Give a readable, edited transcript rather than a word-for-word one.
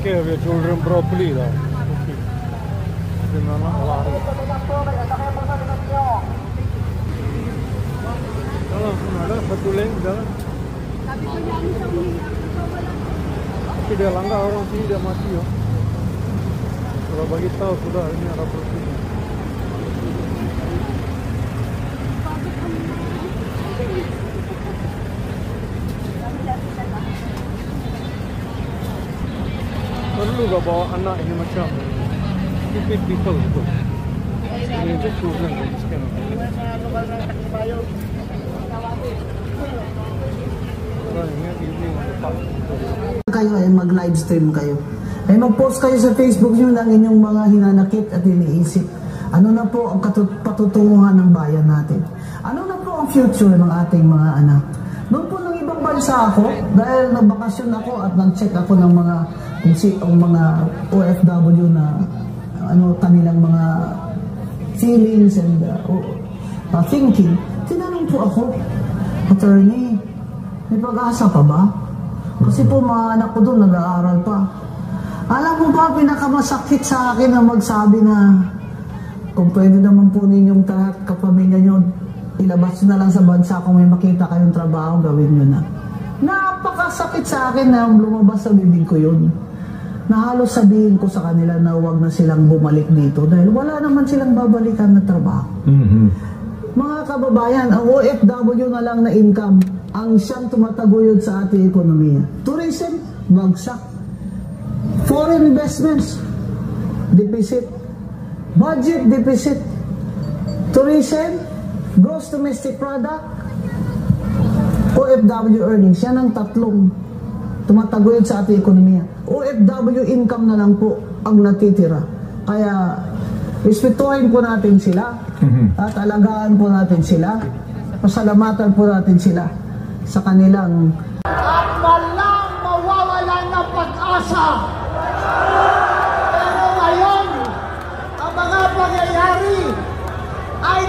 care of your children properly though. Tapi dia langgar orang sini dia mati ya. Kalau bagi tahu sudah ini ada prosedur. Perlu gak bawa anak ini macam stupid people itu. Ini just children this kind of thing. Kayo ay mag-live stream kayo. Ay mag-post kayo sa Facebook nyo ng inyong mga hinanakit at iniisip. Ano na po ang patutunguhan ng bayan natin? Ano na po ang future ng ating mga anak? Noon po ng ibang bansa ako, dahil nagbakasyon ako at nag-check ako ng mga mga OFW na kanilang mga feelings and thinking. Tinanong po ako, attorney, may pag-asa pa ba? Kasi po mga anak ko doon nag-aaral pa. Alam mo ba, pinakamasakit sa akin na magsabi na kung pwede naman po ninyong lahat kapamilya nyo, ilabas na lang sa bansa kung may makita kayong trabaho, gawin nyo na. Napakasakit sa akin na lumabas sa bibig ko yun. Na halos sabihin ko sa kanila na huwag na silang bumalik dito dahil wala naman silang babalikan na trabaho. Mga kababayan, ang OFW na lang na income ang siyang tumataguyod sa ating ekonomiya. Tourism, bagsak. Foreign investments, deficit. Budget, deficit. Tourism, gross domestic product, OFW earnings. Yan ang tatlong tumataguyod sa ating ekonomiya. OFW income na lang po ang natitira. Kaya, respetuhin po natin sila at alagaan po natin sila. Pasalamatan po natin sila sa kanilang at walang mawawalan ng pag-asa. Pero ngayon, ang mga pangyayari ay